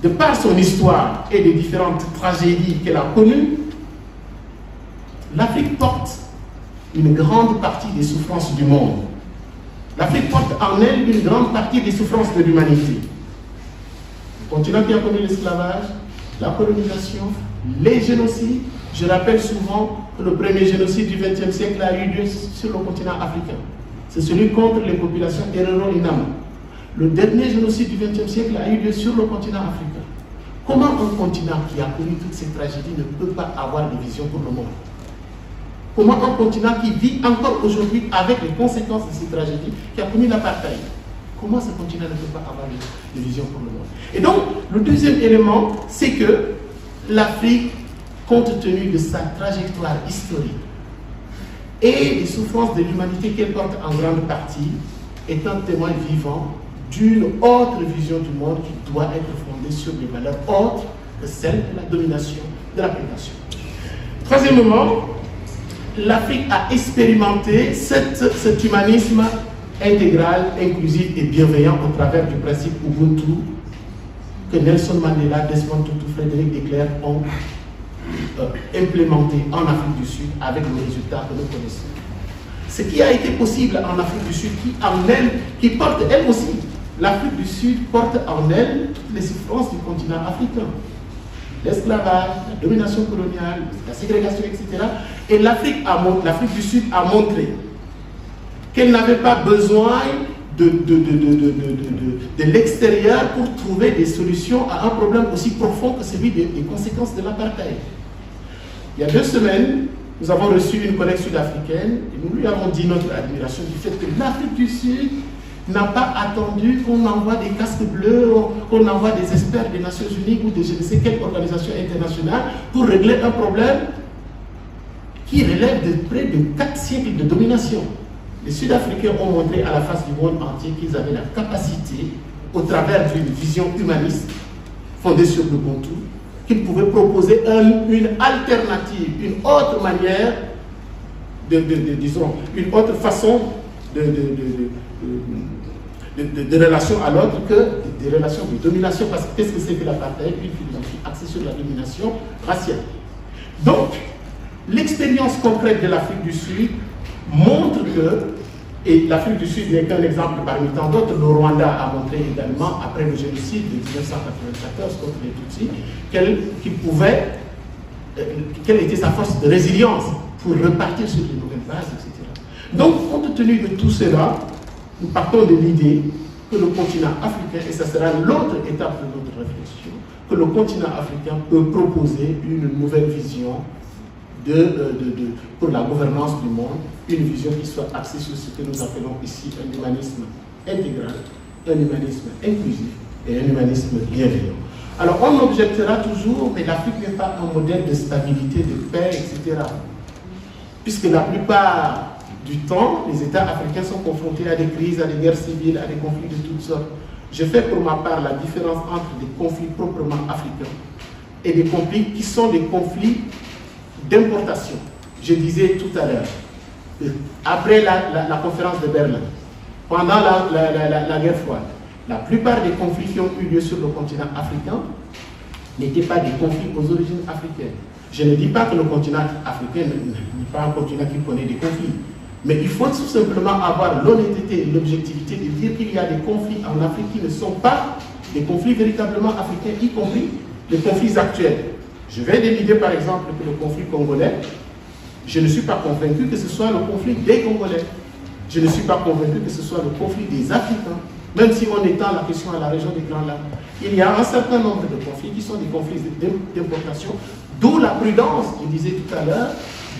de par son histoire et des différentes tragédies qu'elle a connues, l'Afrique porte une grande partie des souffrances du monde. L'Afrique porte en elle une grande partie des souffrances de l'humanité. Le continent qui a connu l'esclavage, la colonisation, les génocides. Je rappelle souvent que le premier génocide du XXe siècle a eu lieu sur le continent africain. C'est celui contre les populations Herero-Inama. Le dernier génocide du XXe siècle a eu lieu sur le continent africain. Comment un continent qui a connu toutes ces tragédies ne peut pas avoir de vision pour le monde? Comment un continent qui vit encore aujourd'hui avec les conséquences de ces tragédies, qui a connu l'apartheid, comment ce continent ne peut pas avoir de vision pour le monde? Et donc, le deuxième élément, c'est que l'Afrique, compte tenu de sa trajectoire historique et des souffrances de l'humanité qu'elle porte en grande partie, est un témoin vivant d'une autre vision du monde qui doit être fondée sur des valeurs autres que celles de la domination, de la prédation. Troisièmement, l'Afrique a expérimenté cet humanisme intégral, inclusif et bienveillant au travers du principe Ubuntu que Nelson Mandela, Desmond Tutu, Frédéric de Klerk ont implémenté en Afrique du Sud avec le résultat que nous connaissons. Ce qui a été possible en Afrique du Sud, qui porte elle aussi, l'Afrique du Sud porte en elle toutes les souffrances du continent africain. L'esclavage, la domination coloniale, la ségrégation, etc. Et l'Afrique du Sud a montré qu'elle n'avait pas besoin de l'extérieur pour trouver des solutions à un problème aussi profond que celui des conséquences de l'apartheid. Il y a 2 semaines, nous avons reçu une collègue sud-africaine et nous lui avons dit notre admiration du fait que l'Afrique du Sud n'a pas attendu qu'on envoie des casques bleus, qu'on envoie des experts des Nations Unies ou de je ne sais quelle organisation internationale pour régler un problème qui relève de près de 4 siècles de domination. Les Sud-Africains ont montré à la face du monde entier qu'ils avaient la capacité, au travers d'une vision humaniste fondée sur le Ubuntu, qu'ils pouvaient proposer une alternative, une autre manière, disons, une autre façon de relation à l'autre que des relations de domination. Parce que qu'est-ce que c'est que l'apartheid? Une philosophie axée sur la domination raciale. Donc, l'expérience concrète de l'Afrique du Sud montre que, et l'Afrique du Sud n'est qu'un exemple parmi tant d'autres, le Rwanda a montré également, après le génocide de 1994 contre les Tutsis, quelle était sa force de résilience pour repartir sur de nouvelles bases, etc. Donc, compte tenu de tout cela, nous partons de l'idée que le continent africain, et ça sera l'autre étape de notre réflexion, que le continent africain peut proposer une nouvelle vision pour la gouvernance du monde, une vision qui soit axée sur ce que nous appelons ici un humanisme intégral, un humanisme inclusif et un humanisme bienveillant. Alors on objectera toujours, mais l'Afrique n'est pas un modèle de stabilité, de paix, etc. Puisque la plupart du temps, les États africains sont confrontés à des crises, à des guerres civiles, à des conflits de toutes sortes. Je fais pour ma part la différence entre des conflits proprement africains et des conflits qui sont des conflits d'importation. Je disais tout à l'heure, après la conférence de Berlin, pendant la guerre froide, la plupart des conflits qui ont eu lieu sur le continent africain n'étaient pas des conflits aux origines africaines. Je ne dis pas que le continent africain n'est pas un continent qui connaît des conflits, mais il faut tout simplement avoir l'honnêteté et l'objectivité de dire qu'il y a des conflits en Afrique qui ne sont pas des conflits véritablement africains, y compris les conflits actuels. Je vais de l'idée, par exemple, que le conflit congolais, je ne suis pas convaincu que ce soit le conflit des Congolais. Je ne suis pas convaincu que ce soit le conflit des Africains, même si on étend la question à la région des Grands Lacs. Il y a un certain nombre de conflits qui sont des conflits d'importation, d'où la prudence, je disais tout à l'heure,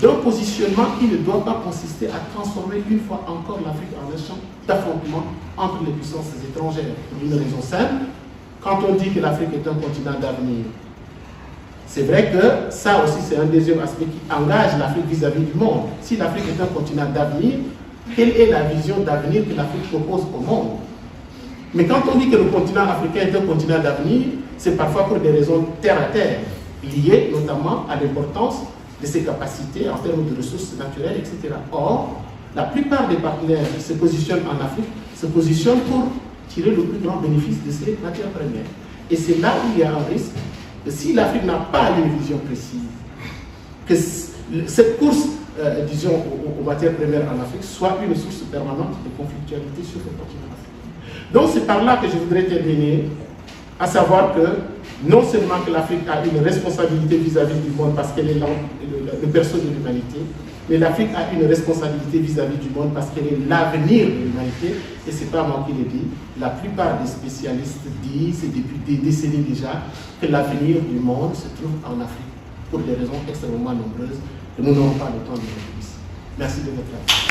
d'un positionnement qui ne doit pas consister à transformer une fois encore l'Afrique en un champ d'affrontement entre les puissances étrangères. Pour une raison simple, quand on dit que l'Afrique est un continent d'avenir, c'est vrai que ça aussi c'est un deuxième aspect qui engage l'Afrique vis-à-vis du monde. Si l'Afrique est un continent d'avenir, quelle est la vision d'avenir que l'Afrique propose au monde? Mais quand on dit que le continent africain est un continent d'avenir, c'est parfois pour des raisons terre à terre, liées notamment à l'importance de ses capacités en termes de ressources naturelles, etc. Or, la plupart des partenaires qui se positionnent en Afrique se positionnent pour tirer le plus grand bénéfice de ces matières premières. Et c'est là où il y a un risque que si l'Afrique n'a pas une vision précise, que cette course, disons, aux matières premières en Afrique soit une source permanente de conflictualité sur le continent africain. Donc c'est par là que je voudrais terminer, à savoir que non seulement que l'Afrique a une responsabilité vis-à-vis du monde parce qu'elle est le berceau de l'humanité, mais l'Afrique a une responsabilité vis-à-vis du monde parce qu'elle est l'avenir de l'humanité, et ce n'est pas moi qui le dis. La plupart des spécialistes disent, et depuis des décennies déjà, que l'avenir du monde se trouve en Afrique, pour des raisons extrêmement nombreuses, que nous n'aurons pas le temps de voir ici. Merci de votre attention.